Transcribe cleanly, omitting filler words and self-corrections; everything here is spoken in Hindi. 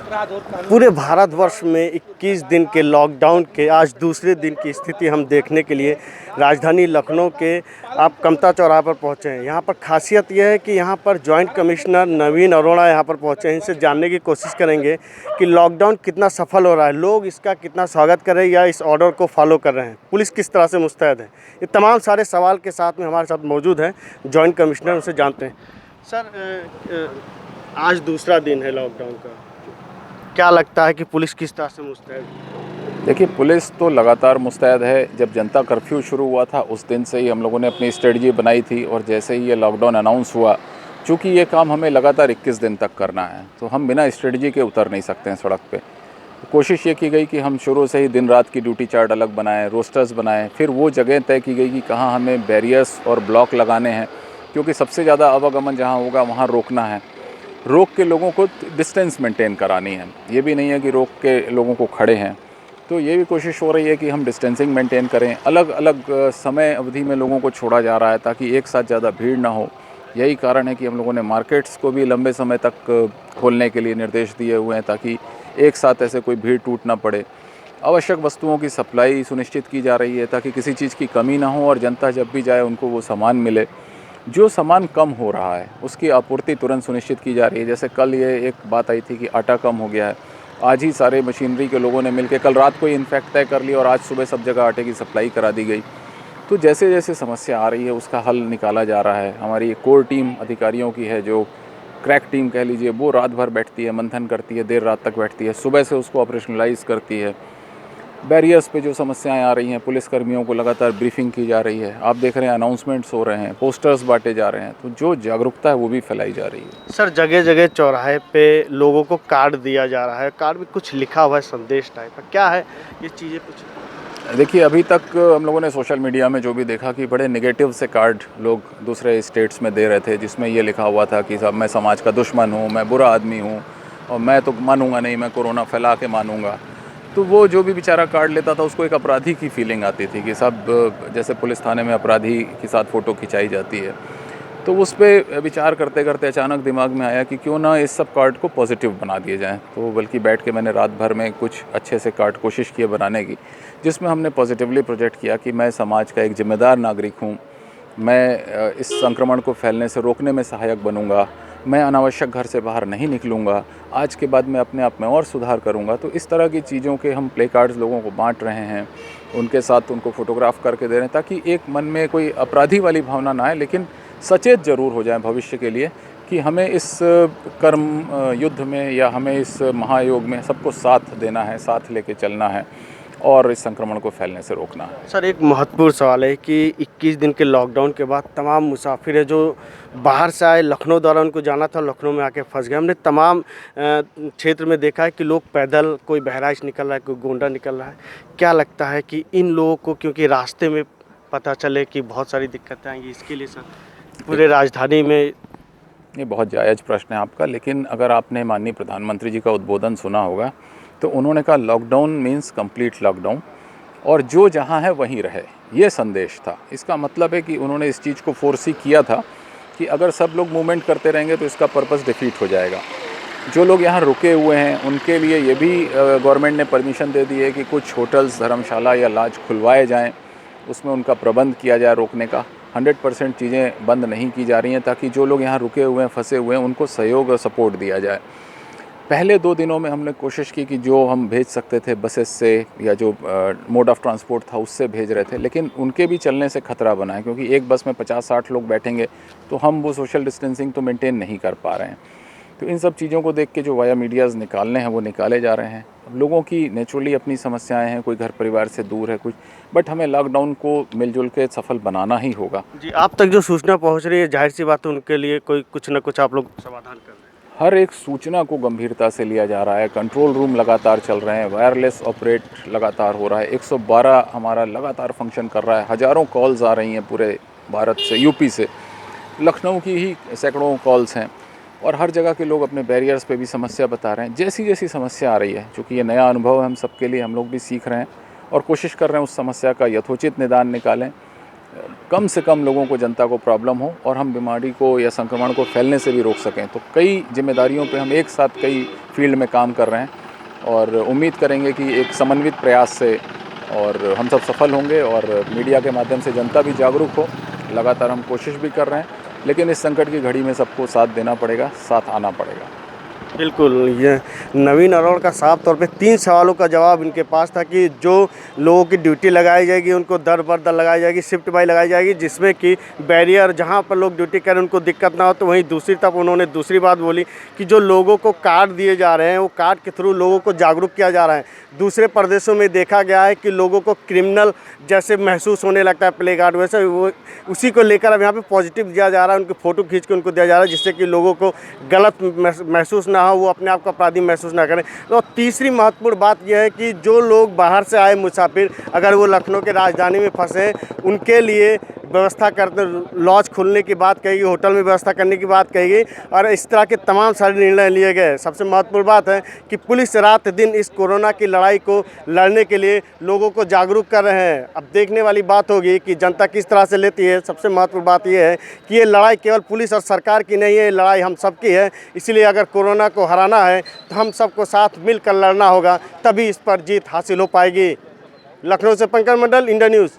पूरे भारतवर्ष में 21 दिन के लॉकडाउन के आज दूसरे दिन की स्थिति हम देखने के लिए राजधानी लखनऊ के आप कमता चौराहा पर पहुंचे हैं। यहाँ पर खासियत यह है कि यहाँ पर जॉइंट कमिश्नर नवीन अरोड़ा यहाँ पर पहुंचे हैं। इनसे जानने की कोशिश करेंगे कि लॉकडाउन कितना सफल हो रहा है, लोग इसका कितना स्वागत कर रहे हैं या इस ऑर्डर को फॉलो कर रहे हैं, पुलिस किस तरह से मुस्तैद है। ये तमाम सारे सवाल के साथ में हमारे साथ मौजूद हैं जॉइंट कमिश्नर, उनसे जानते हैं। सर, आज दूसरा दिन है लॉकडाउन का, क्या लगता है कि पुलिस किस तरह से मुस्तैद है? देखिए, पुलिस तो लगातार मुस्तैद है। जब जनता कर्फ्यू शुरू हुआ था उस दिन से ही हम लोगों ने अपनी स्ट्रेटजी बनाई थी और जैसे ही ये लॉकडाउन अनाउंस हुआ, चूँकि ये काम हमें लगातार 21 दिन तक करना है तो हम बिना स्ट्रेटजी के उतर नहीं सकते हैं सड़क पे। कोशिश ये की गई कि हम शुरू से ही दिन रात की ड्यूटी चार्ट अलग बनाएं, रोस्टर्स बनाएं, फिर वो जगह तय की गई कि कहाँ हमें बैरियर्स और ब्लॉक लगाने हैं, क्योंकि सबसे ज़्यादा आवागमन जहाँ होगा वहाँ रोकना है। रोक के लोगों को डिस्टेंस मेंटेन करानी है, ये भी नहीं है कि रोक के लोगों को खड़े हैं। तो ये भी कोशिश हो रही है कि हम डिस्टेंसिंग मेंटेन करें। अलग अलग समय अवधि में लोगों को छोड़ा जा रहा है ताकि एक साथ ज़्यादा भीड़ ना हो। यही कारण है कि हम लोगों ने मार्केट्स को भी लंबे समय तक खोलने के लिए निर्देश दिए हुए हैं ताकि एक साथ ऐसे कोई भीड़ टूट ना पड़े। आवश्यक वस्तुओं की सप्लाई सुनिश्चित की जा रही है ताकि किसी चीज़ की कमी ना हो और जनता जब भी जाए उनको वो सामान मिले। जो सामान कम हो रहा है उसकी आपूर्ति तुरंत सुनिश्चित की जा रही है। जैसे कल ये एक बात आई थी कि आटा कम हो गया है, आज ही सारे मशीनरी के लोगों ने मिलकर कल रात को ही इन्फेक्ट तय कर लिया और आज सुबह सब जगह आटे की सप्लाई करा दी गई। तो जैसे जैसे समस्या आ रही है उसका हल निकाला जा रहा है। हमारी कोर टीम अधिकारियों की है, जो क्रैक टीम कह लीजिए, वो रात भर बैठती है, मंथन करती है, देर रात तक बैठती है, सुबह से उसको ऑपरेशनलाइज करती है। बैरियर्स पे जो समस्याएं आ रही हैं, पुलिसकर्मियों को लगातार ब्रीफिंग की जा रही है। आप देख रहे हैं अनाउंसमेंट्स हो रहे हैं, पोस्टर्स बांटे जा रहे हैं, तो जो जागरूकता है वो भी फैलाई जा रही है। सर, जगह जगह चौराहे पे लोगों को कार्ड दिया जा रहा है, कार्ड में कुछ लिखा हुआ है संदेश टाइप का, क्या है ये चीज़ें कुछ? देखिए, अभी तक हम लोगों ने सोशल मीडिया में जो भी देखा कि बड़े नेगेटिव से कार्ड लोग दूसरे स्टेट्स में दे रहे थे, जिसमें ये लिखा हुआ था कि साहब मैं समाज का दुश्मन हूँ, मैं बुरा आदमी हूँ और मैं तो मानूंगा नहीं, मैं कोरोना फैला के मानूंगा। तो वो जो भी बेचारा कार्ड लेता था उसको एक अपराधी की फीलिंग आती थी कि सब जैसे पुलिस थाने में अपराधी के साथ फ़ोटो खिंचाई जाती है। तो उस पर विचार करते करते अचानक दिमाग में आया कि क्यों ना इस सब कार्ड को पॉजिटिव बना दिए जाएं। तो बल्कि बैठ के मैंने रात भर में कुछ अच्छे से कार्ड कोशिश किए बनाने की, जिसमें हमने पॉजिटिवली प्रोजेक्ट किया कि मैं समाज का एक जिम्मेदार नागरिक हूँ, मैं इस संक्रमण को फैलने से रोकने में सहायक बनूंगा, मैं अनावश्यक घर से बाहर नहीं निकलूँगा, आज के बाद मैं अपने आप में और सुधार करूँगा। तो इस तरह की चीज़ों के हम प्ले कार्ड्स लोगों को बांट रहे हैं, उनके साथ उनको फ़ोटोग्राफ करके दे रहे हैं ताकि एक मन में कोई अपराधी वाली भावना ना आए, लेकिन सचेत ज़रूर हो जाए भविष्य के लिए कि हमें इस कर्म युद्ध में या हमें इस महायोग में सबको साथ देना है, साथ लेके चलना है और इस संक्रमण को फैलने से रोकना है। सर, एक महत्वपूर्ण सवाल है कि 21 दिन के लॉकडाउन के बाद तमाम मुसाफिर है जो बाहर से आए, लखनऊ द्वारा उनको जाना था, लखनऊ में आके फंस गए। हमने तमाम क्षेत्र में देखा है कि लोग पैदल, कोई बहराइच निकल रहा है, कोई गोंडा निकल रहा है। क्या लगता है कि इन लोगों को, क्योंकि रास्ते में पता चले कि बहुत सारी दिक्कतें आएंगी, इसके लिए सर पूरे राजधानी में? ये बहुत जायज़ प्रश्न है आपका, लेकिन अगर आपने माननीय प्रधानमंत्री जी का उद्बोधन सुना होगा तो उन्होंने कहा लॉकडाउन मीन्स कंप्लीट लॉकडाउन और जो जहाँ है वहीं रहे, ये संदेश था। इसका मतलब है कि उन्होंने इस चीज़ को फोर्स ही किया था कि अगर सब लोग मूवमेंट करते रहेंगे तो इसका पर्पस डिफीट हो जाएगा। जो लोग यहाँ रुके हुए हैं उनके लिए ये भी गवर्नमेंट ने परमिशन दे दी है कि कुछ होटल्स, धर्मशाला या लॉज खुलवाए जाएँ, उसमें उनका प्रबंध किया जाए रोकने का। 100% चीज़ें बंद नहीं की जा रही हैं ताकि जो लोग यहाँ रुके हुए हैं, फंसे हुए हैं, उनको सहयोग और सपोर्ट दिया जाए। पहले 2 दिनों में हमने कोशिश की कि जो हम भेज सकते थे बसेस से या जो मोड ऑफ़ ट्रांसपोर्ट था उससे भेज रहे थे, लेकिन उनके भी चलने से खतरा बना है क्योंकि एक बस में 50-60 लोग बैठेंगे तो हम वो सोशल डिस्टेंसिंग तो मेंटेन नहीं कर पा रहे हैं। तो इन सब चीज़ों को देख के जो वाया मीडियाज़ निकालने हैं वो निकाले जा रहे हैं। अब लोगों की नेचुरली अपनी समस्याएं हैं, कोई घर परिवार से दूर है कुछ, बट हमें लॉकडाउन को मिलजुल के सफल बनाना ही होगा। जी, आप तक जो सूचना पहुंच रही है, जाहिर सी बात है उनके लिए कोई कुछ ना कुछ आप लोग समाधान कर रहे हैं। हर एक सूचना को गंभीरता से लिया जा रहा है। कंट्रोल रूम लगातार चल रहे हैं, वायरलेस ऑपरेट लगातार हो रहा है, 112 हमारा लगातार फंक्शन कर रहा है। हज़ारों कॉल्स आ रही हैं पूरे भारत से, यूपी से, लखनऊ की ही सैकड़ों कॉल्स हैं और हर जगह के लोग अपने बैरियर्स पे भी समस्या बता रहे हैं। जैसी जैसी समस्या आ रही है, चूँकि ये नया अनुभव है हम सबके लिए, हम लोग भी सीख रहे हैं और कोशिश कर रहे हैं उस समस्या का यथोचित निदान निकालें, कम से कम लोगों को, जनता को प्रॉब्लम हो और हम बीमारी को या संक्रमण को फैलने से भी रोक सकें। तो कई जिम्मेदारियों पे हम एक साथ कई फील्ड में काम कर रहे हैं और उम्मीद करेंगे कि एक समन्वित प्रयास से और हम सब सफल होंगे और मीडिया के माध्यम से जनता भी जागरूक हो। लगातार हम कोशिश भी कर रहे हैं, लेकिन इस संकट की घड़ी में सबको साथ देना पड़ेगा, साथ आना पड़ेगा। बिल्कुल, ये नवीन अरोड़ा का साफ तौर पे 3 सवालों का जवाब इनके पास था कि जो लोगों की ड्यूटी लगाई जाएगी उनको दर बर दर लगाई जाएगी, शिफ्ट बाई लगाई जाएगी, जिसमें कि बैरियर जहां पर लोग ड्यूटी करें उनको दिक्कत ना हो। तो वहीं दूसरी तरफ उन्होंने दूसरी बात बोली कि जो लोगों को कार्ड दिए जा रहे हैं वो कार्ड के थ्रू लोगों को जागरूक किया जा रहा है। दूसरे प्रदेशों में देखा गया है कि लोगों को क्रिमिनल जैसे महसूस होने लगता है प्ले कार्ड, वैसे वो उसी को लेकर अब यहाँ पे पॉजिटिव दिया जा रहा है, उनकी फ़ोटो खींच के उनको दिया जा रहा है, जिससे कि लोगों को गलत महसूस ना हो, वो अपने आप को अपराधी महसूस ना करें। तो तीसरी महत्वपूर्ण बात यह है कि जो लोग बाहर से आए मुसाफिर, अगर वो लखनऊ के राजधानी में फंसे, उनके लिए व्यवस्था करते, लॉज खुलने की बात कही गई, होटल में व्यवस्था करने की बात कही गई और इस तरह के तमाम सारे निर्णय लिए गए। सबसे महत्वपूर्ण बात है कि पुलिस रात दिन इस कोरोना की लड़ाई को लड़ने के लिए लोगों को जागरूक कर रहे हैं। अब देखने वाली बात होगी कि जनता किस तरह से लेती है। सबसे महत्वपूर्ण बात यह है कि ये लड़ाई केवल पुलिस और सरकार की नहीं है, ये लड़ाई हम सबकी है। इसलिए अगर कोरोना को हराना है तो हम सबको साथ मिलकर लड़ना होगा, तभी इस पर जीत हासिल हो पाएगी। लखनऊ से पंकज मंडल, इंडिया न्यूज़।